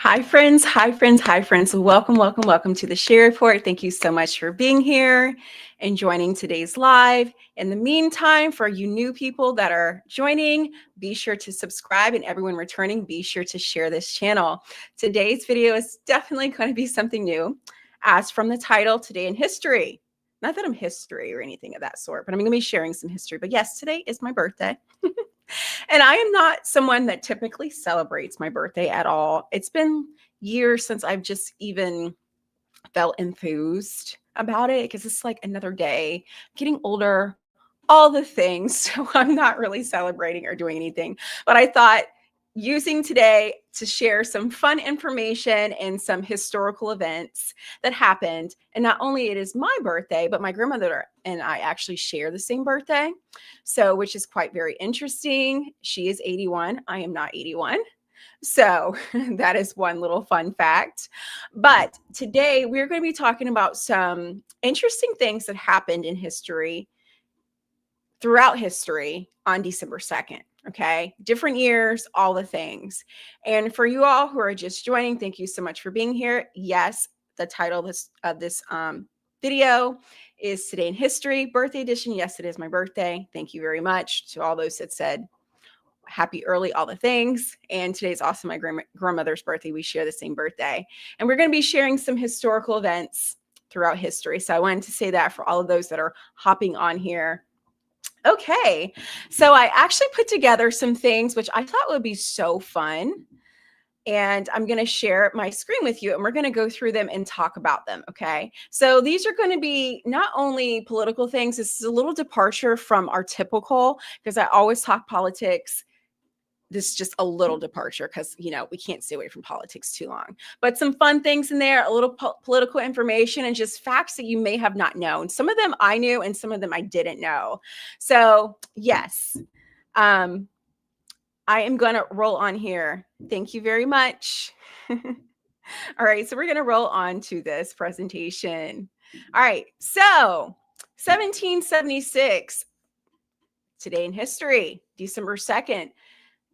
Hi, friends. Hi, friends. Hi, friends. Welcome, welcome, welcome to the Share Report. Thank you so much for being here and joining today's live. In the meantime, for you new people that are joining, be sure to subscribe, and everyone returning, be sure to share this channel. Today's video is definitely going to be something new, as from the title, Today in History. Not that I'm history or anything of that sort, but I'm going to be sharing some history. But yes, today is my birthday. And I am not someone that typically celebrates my birthday at all. It's been years since I've just even felt enthused about it because it's like another day, getting older, all the things. So I'm not really celebrating or doing anything. But I thought using today to share some fun information and some historical events that happened. And not only it is my birthday, but my grandmother and I actually share the same birthday. So, which is quite very interesting. She is 81. I am not 81. So that is one little fun fact. But today we're going to be talking about some interesting things that happened in history, throughout history on December 2nd. Okay. Different years, all the things. And for you all who are just joining, thank you so much for being here. Yes, the title of this video is Today in History, birthday edition. Yes, it is my birthday. Thank you very much to all those that said happy early, all the things. And today's also my grandmother's birthday. We share the same birthday. And we're going to be sharing some historical events throughout history. So I wanted to say that for all of those that are hopping on here. Okay, so I actually put together some things which I thought would be so fun. And I'm going to share my screen with you and we're going to go through them and talk about them. Okay. So these are going to be not only political things, this is a little departure from our typical, because I always talk politics. This is just a little departure because, we can't stay away from politics too long. But some fun things in there, a little political information, and just facts that you may have not known. Some of them I knew and some of them I didn't know. So, yes, I am going to roll on here. Thank you very much. All right, so we're going to roll on to this presentation. All right, so 1776, today in history, December 2nd.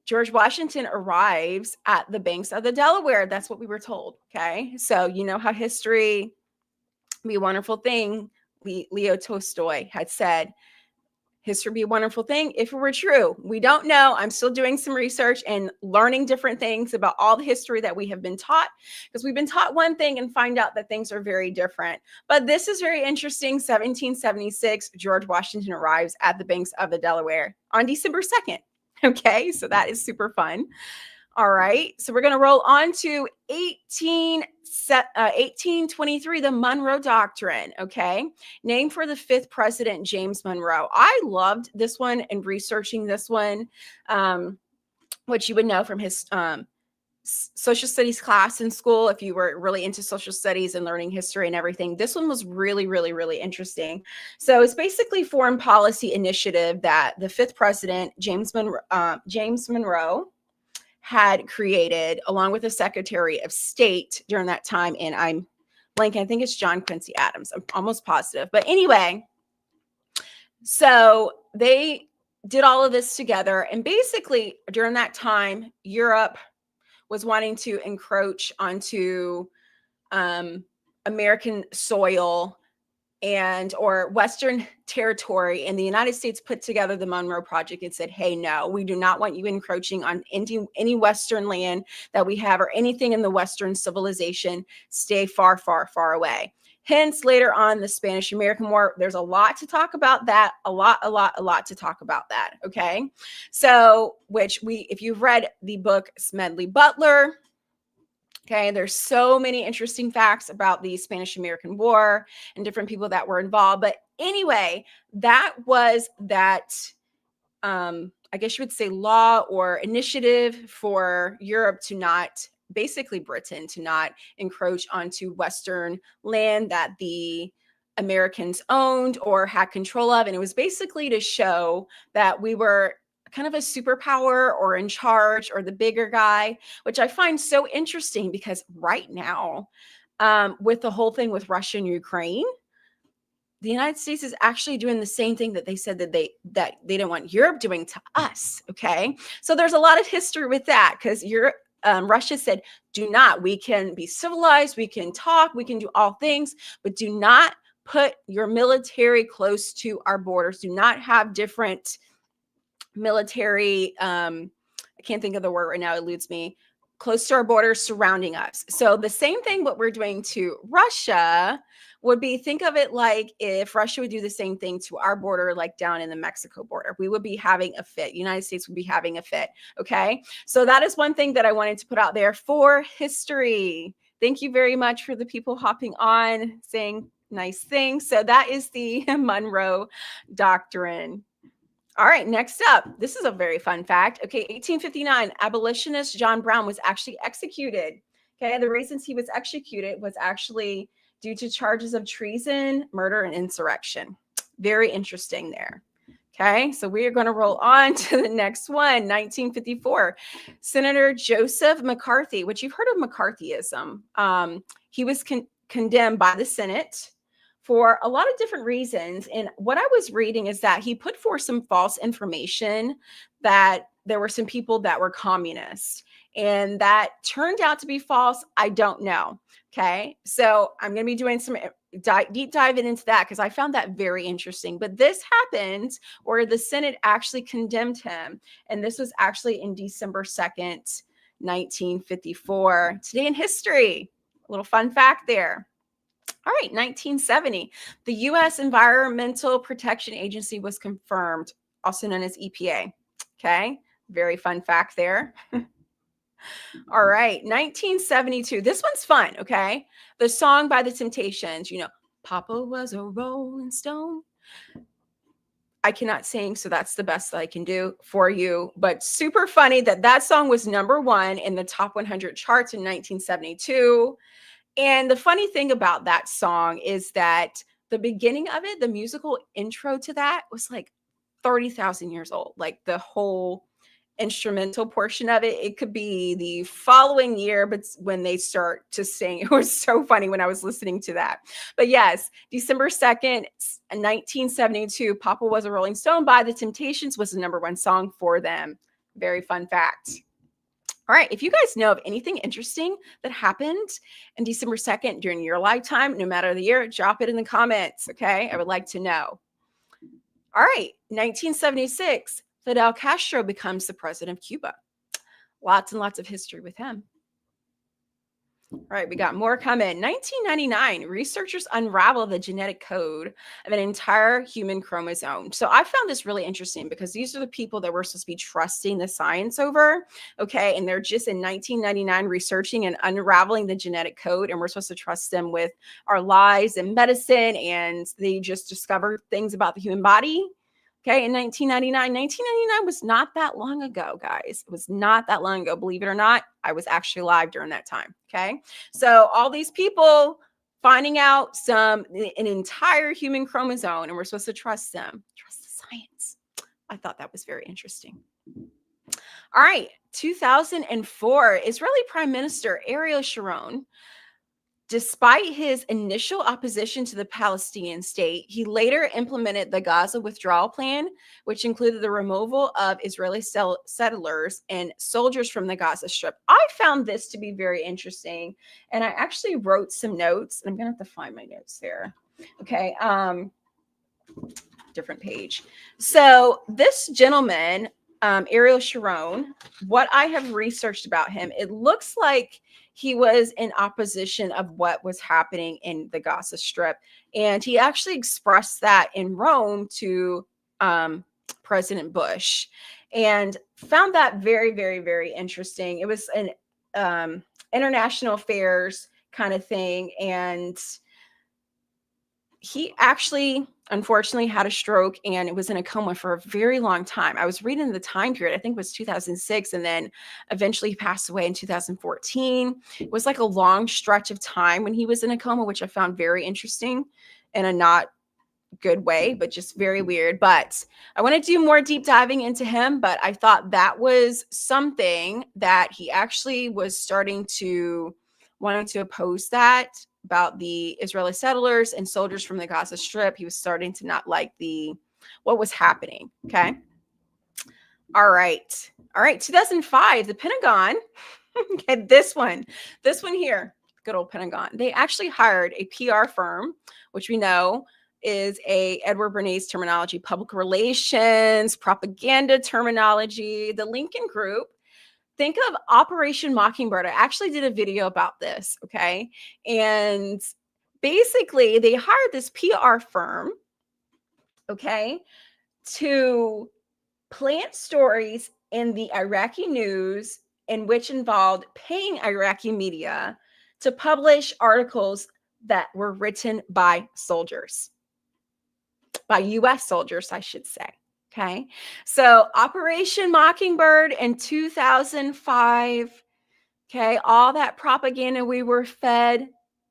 George Washington arrives at the banks of the Delaware. That's what we were told. Okay. So, you know how history be a wonderful thing. Leo Tolstoy had said, history be a wonderful thing if it were true. We don't know. I'm still doing some research and learning different things about all the history that we have been taught, because we've been taught one thing and find out that things are very different. But this is very interesting. 1776, George Washington arrives at the banks of the Delaware on December 2nd. Okay, so that is super fun. All right, so we're going to roll on to 1823, the Monroe Doctrine. Okay, named for the fifth president, James Monroe. I loved this one and researching this one, which you would know from his social studies class in school. If you were really into social studies and learning history and everything, this one was really, really, really interesting. So it's basically foreign policy initiative that the fifth president, James Monroe, had created along with the Secretary of State during that time. And I'm blanking, I think it's John Quincy Adams. I'm almost positive. But anyway, so they did all of this together. And basically during that time, Europe was wanting to encroach onto American soil and or Western territory, and the United States put together the Monroe Project and said, hey, no, we do not want you encroaching on any Western land that we have or anything in the Western civilization. Stay far, far, far away. Hence, later on, the Spanish-American War. There's a lot to talk about that. A lot to talk about that. Okay. So, if you've read the book Smedley Butler, okay, there's so many interesting facts about the Spanish-American War and different people that were involved. But anyway, that was that, I guess you would say, law or initiative for Europe to not, basically Britain, to not encroach onto Western land that the Americans owned or had control of. And it was basically to show that we were kind of a superpower or in charge or the bigger guy, which I find so interesting because right now, with the whole thing with Russia and Ukraine, the United States is actually doing the same thing that they said that they didn't want Europe doing to us. Okay. So there's a lot of history with that, because Russia said, do not. We can be civilized, we can talk, we can do all things, but do not put your military close to our borders. Do not have different military, I can't think of the word right now, it eludes me, close to our borders surrounding us. So the same thing what we're doing to Russia would be, think of it like if Russia would do the same thing to our border, like down in the Mexico border, we would be having a fit. United States would be having a fit. Okay. So that is one thing that I wanted to put out there for history. Thank you very much for the people hopping on, saying nice things. So that is the Monroe Doctrine. All right, next up, this is a very fun fact. Okay, 1859, abolitionist John Brown was actually executed. Okay, the reasons he was executed was actually due to charges of treason, murder, and insurrection. Very interesting there. Okay, so we are going to roll on to the next one, 1954. Senator Joseph McCarthy, which you've heard of McCarthyism. He was condemned by the Senate for a lot of different reasons. And what I was reading is that he put forth some false information that there were some people that were communists, and that turned out to be false. I don't know. Okay. So I'm going to be doing some deep diving into that because I found that very interesting. But this happened where the Senate actually condemned him. And this was actually in December 2nd, 1954. Today in history, a little fun fact there. All right, 1970, the U.S. Environmental Protection Agency was confirmed, also known as EPA. Okay, very fun fact there. All right, 1972. This one's fun, okay? The song by The Temptations, Papa was a Rolling Stone. I cannot sing, so that's the best that I can do for you. But super funny that song was #1 in the top 100 charts in 1972. And the funny thing about that song is that the beginning of it, the musical intro to that was like 30,000 years old. Like the whole instrumental portion of it, it could be the following year, but when they start to sing, it was so funny when I was listening to that. But yes, December 2nd, 1972, Papa Was a Rolling Stone by The Temptations was the #1 song for them. Very fun fact. All right, if you guys know of anything interesting that happened in December 2nd during your lifetime, no matter the year, drop it in the comments, okay? I would like to know. All right, 1976, Fidel Castro becomes the president of Cuba. Lots and lots of history with him. All right, we got more coming. 1999, researchers unravel the genetic code of an entire human chromosome. So I found this really interesting because these are the people that we're supposed to be trusting the science over, okay? And they're just in 1999 researching and unraveling the genetic code, and we're supposed to trust them with our lives and medicine, and they just discovered things about the human body. Okay, in 1999 was not that long ago, guys. It was not that long ago. Believe it or not, I was actually alive during that time. Okay, so all these people finding out an entire human chromosome, and we're supposed to trust them. Trust the science. I thought that was very interesting. All right, 2004, Israeli Prime Minister Ariel Sharon, despite his initial opposition to the Palestinian state, he later implemented the Gaza withdrawal plan, which included the removal of Israeli settlers and soldiers from the Gaza Strip. I found this to be very interesting, and I actually wrote some notes. I'm going to have to find my notes there. Okay, different page. So this gentleman, Ariel Sharon, what I have researched about him, it looks like he was in opposition of what was happening in the Gaza Strip. And he actually expressed that in Rome to President Bush, and found that very, very, very interesting. It was an international affairs kind of thing. And he actually, unfortunately, had a stroke and it was in a coma for a very long time. I was reading the time period, I think it was 2006, and then eventually he passed away in 2014. It was like a long stretch of time when he was in a coma, which I found very interesting in a not good way, but just very weird. But I want to do more deep diving into him, but I thought that was something that he actually was starting to wanting to oppose that about the Israeli settlers and soldiers from the Gaza Strip. He was starting to not like what was happening. Okay. All right. 2005, the Pentagon Okay, this one here, good old Pentagon. They actually hired a PR firm, which we know is a Edward Bernays terminology, public relations, propaganda terminology, the Lincoln Group. Think of Operation Mockingbird. I actually did a video about this, okay? And basically, they hired this PR firm, okay, to plant stories in the Iraqi news in which involved paying Iraqi media to publish articles that were written by soldiers, by US soldiers, I should say. Okay. So Operation Mockingbird in 2005. Okay. All that propaganda we were fed.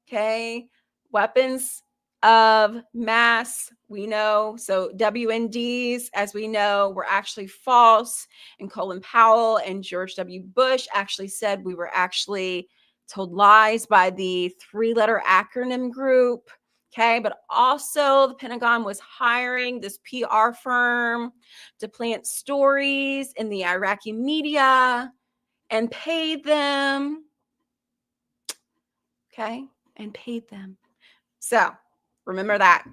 Okay. Weapons of mass, we know. So WNDs, as we know, were actually false. And Colin Powell and George W. Bush actually said we were actually told lies by the 3-letter acronym group. Okay, but also the Pentagon was hiring this PR firm to plant stories in the Iraqi media and paid them. Okay, and paid them. So remember that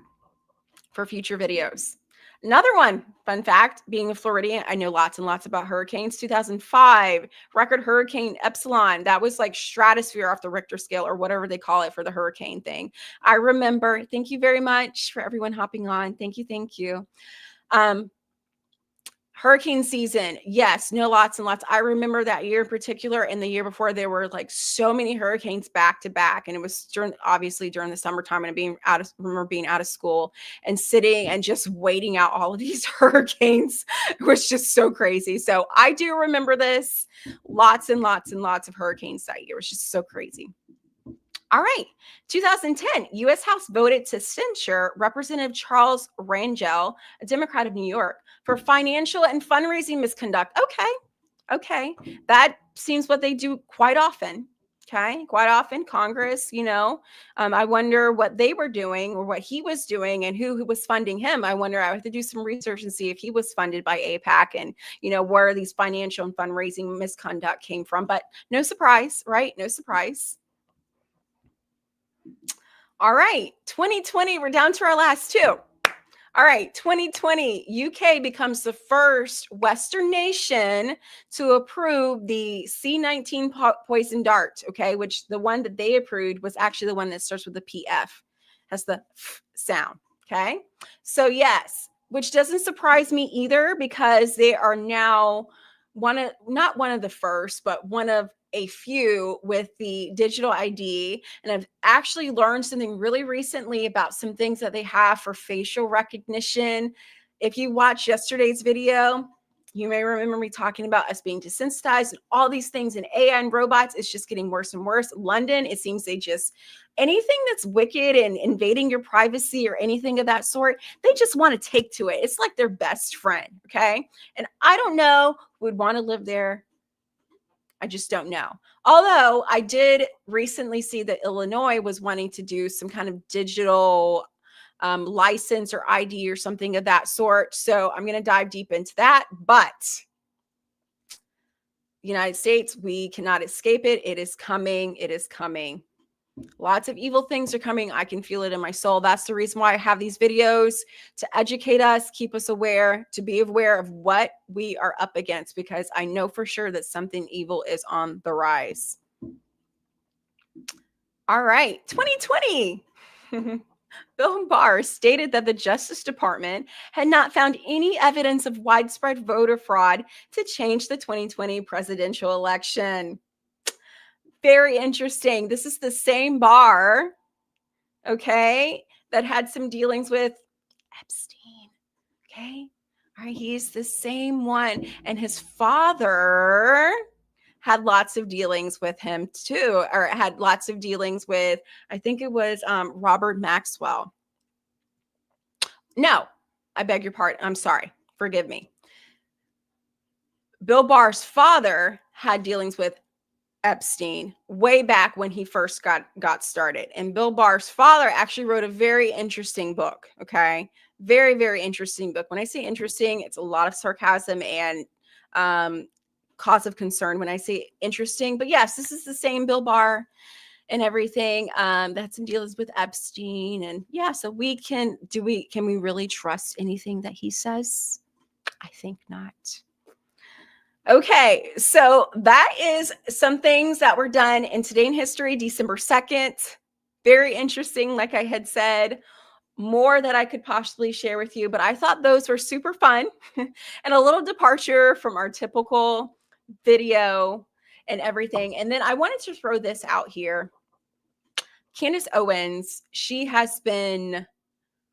for future videos. Another one, fun fact, being a Floridian, I know lots and lots about hurricanes. 2005, record hurricane Epsilon. That was like stratosphere off the Richter scale or whatever they call it for the hurricane thing. I remember. Thank you very much for everyone hopping on. Thank you. Thank you. Hurricane season. Yes, no, lots and lots. I remember that year in particular, and the year before, there were like so many hurricanes back to back. And it was obviously during the summertime, and remember being out of school and sitting and just waiting out all of these hurricanes. It was just so crazy. So I do remember this. Lots and lots and lots of hurricanes that year. It was just so crazy. All right. 2010, U.S. House voted to censure Representative Charles Rangel, a Democrat of New York, for financial and fundraising misconduct. Okay. That seems what they do quite often. Okay. Quite often, Congress, I wonder what they were doing or what he was doing and who was funding him. I wonder, I have to do some research and see if he was funded by AIPAC and, where these financial and fundraising misconduct came from. But no surprise, right? No surprise. All right, 2020, we're down to our last two. All right, 2020, UK becomes the first Western nation to approve the C-19 poison dart, okay, which the one that they approved was actually the one that starts with the PF, has the F sound, okay? So yes, which doesn't surprise me either because they are now not one of the first, but one of a few with the digital ID. And I've actually learned something really recently about some things that they have for facial recognition. If you watched yesterday's video, you may remember me talking about us being desensitized and all these things in AI and robots. It's just getting worse and worse. London, it seems anything that's wicked and invading your privacy or anything of that sort, they just want to take to it. It's like their best friend, okay? And I don't know who would want to live there. I just don't know. Although I did recently see that Illinois was wanting to do some kind of digital license or ID or something of that sort. So I'm going to dive deep into that. But United States, we cannot escape it. It is coming. It is coming. Lots of evil things are coming. I can feel it in my soul. That's the reason why I have these videos, to educate us, keep us aware, to be aware of what we are up against, because I know for sure that something evil is on the rise. All right, 2020. Bill Barr stated that the Justice Department had not found any evidence of widespread voter fraud to change the 2020 presidential election. Very interesting. This is the same Barr, okay, that had some dealings with Epstein, okay? All right, he's the same one. And his father had lots of dealings with him too, or had lots of dealings with, I think it was Robert Maxwell. No, I beg your pardon. I'm sorry. Forgive me. Bill Barr's father had dealings with Epstein way back when he first got started. And Bill Barr's father actually wrote a very interesting book. Okay. Very, very interesting book. When I say interesting, it's a lot of sarcasm and cause of concern when I say interesting. But yes, this is the same Bill Barr and everything that some deals with Epstein. And yeah, so can we really trust anything that he says? I think not. Okay, so that is some things that were done in Today in History, December 2nd. Very interesting, like I had said, more that I could possibly share with you, but I thought those were super fun and a little departure from our typical video and everything. And then I wanted to throw this out here. Candace Owens, she has been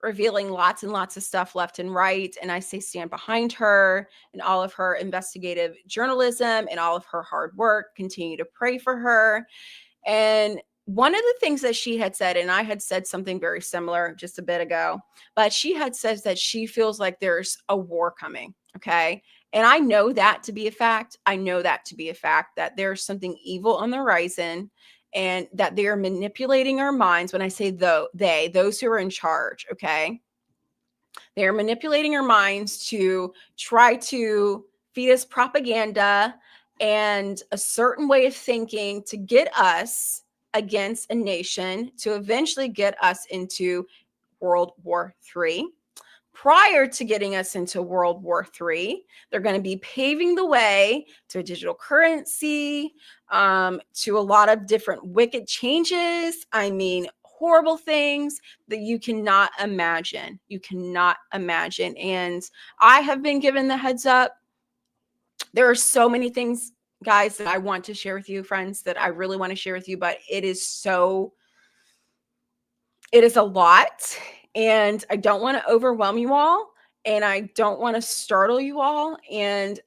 revealing lots and lots of stuff left and right. And I say stand behind her and all of her investigative journalism and all of her hard work. Continue to pray for her. And one of the things that she had said, and I had said something very similar just a bit ago, but she had said that she feels like there's a war coming. Okay. And I know that to be a fact. I know that to be a fact, that there's something evil on the horizon and that they're manipulating our minds. When I say those who are in charge, okay, they're manipulating our minds to try to feed us propaganda and a certain way of thinking to get us against a nation, to eventually get us into World War III. Prior to getting us into World War III, they're going to be paving the way to a digital currency, to a lot of different wicked changes. I mean, horrible things that you cannot imagine. You cannot imagine. And I have been given the heads up. There are so many things, guys, that I want to share with you, friends, that I really want to share with you, but it is a lot. And I don't want to overwhelm you all. And I don't want to startle you all. And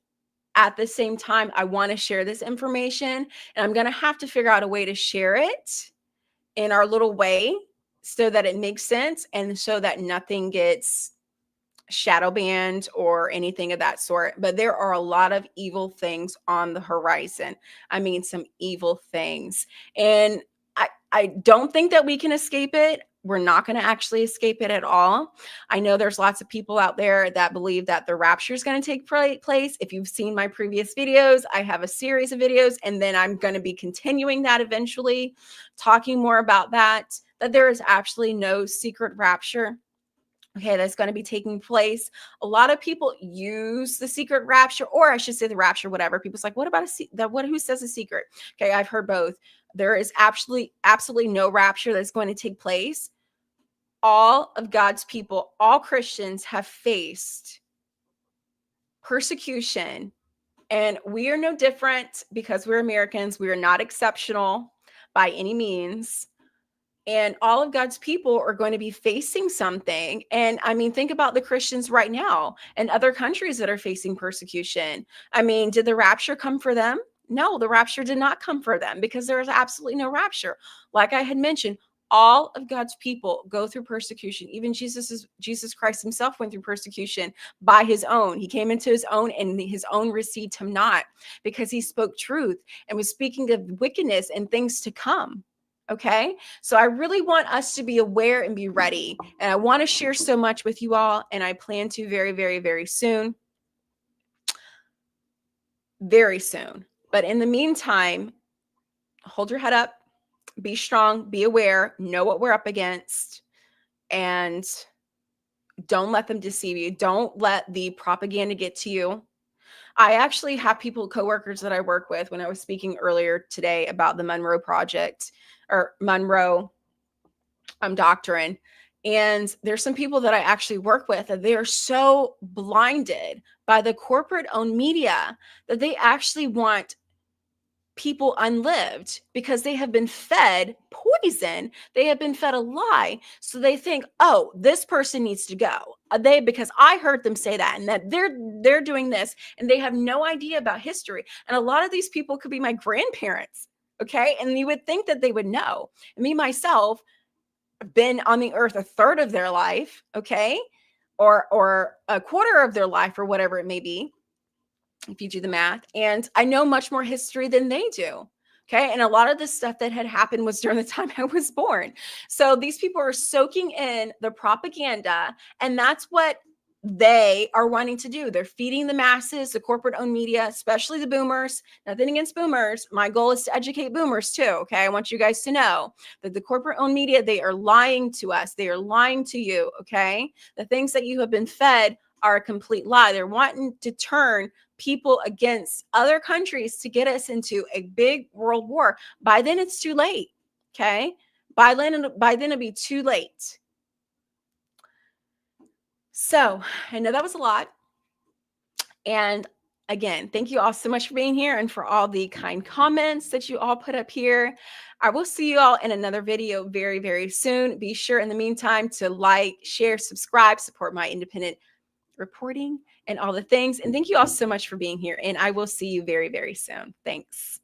at the same time, I want to share this information. And I'm going to have to figure out a way to share it in our little way so that it makes sense and so that nothing gets shadow banned or anything of that sort. But there are a lot of evil things on the horizon. I mean, some evil things. And I don't think that we can escape it. We're not going to actually escape it at all. I know there's lots of people out there that believe that the rapture is going to take place. If you've seen my previous videos, I have a series of videos, and then I'm going to be continuing that eventually, talking more about that there is actually no secret rapture. Okay, that's going to be taking place. A lot of people use the secret rapture, or I should say the rapture, whatever. People's like, what about who says a secret? Okay, I've heard both. There is absolutely no rapture that's going to take place. All of God's people, all Christians have faced persecution, and we are no different because we're Americans. We are not exceptional by any means. And all of God's people are going to be facing something. And I mean, think about the Christians right now and other countries that are facing persecution. I mean, did the rapture come for them? No, the rapture did not come for them because there is absolutely no rapture. Like I had mentioned, all of God's people go through persecution. Even Jesus Christ himself went through persecution by his own. He came into his own and his own received him not, because he spoke truth and was speaking of wickedness and things to come. Okay, so I really want us to be aware and be ready. And I want to share so much with you all. And I plan to very, very, very soon. Very soon. But in the meantime, hold your head up, be strong, be aware, know what we're up against, and don't let them deceive you. Don't let the propaganda get to you. I actually have coworkers that I work with. When I was speaking earlier today about the Monroe Project or Monroe doctrine, and there's some people that I actually work with that they are so blinded by the corporate owned media that they actually want people unlived because they have been fed poison. They have been fed a lie. So they think, oh, this person needs to go. Because I heard them say that, and that they're doing this, and they have no idea about history. And a lot of these people could be my grandparents. Okay. And you would think that they would know. Me, myself, been on the earth a third of their life. Okay. Or a quarter of their life, or whatever it may be, if you do the math. And I know much more history than they do. Okay. And a lot of the stuff that had happened was during the time I was born. So these people are soaking in the propaganda. And that's what they are wanting to do. They're feeding the masses, the corporate owned media, especially the boomers. Nothing against boomers. My goal is to educate boomers too. Okay. I want you guys to know that the corporate owned media, they are lying to us. They are lying to you. Okay. The things that you have been fed are a complete lie. They're wanting to turn people against other countries to get us into a big world war. By then, it's too late. Okay. By then it'll be too late. So I know that was a lot. And again, thank you all so much for being here and for all the kind comments that you all put up here. I will see you all in another video very, very soon. Be sure in the meantime to like, share, subscribe, support my independent reporting and all the things. And thank you all so much for being here. And I will see you very, very soon. Thanks.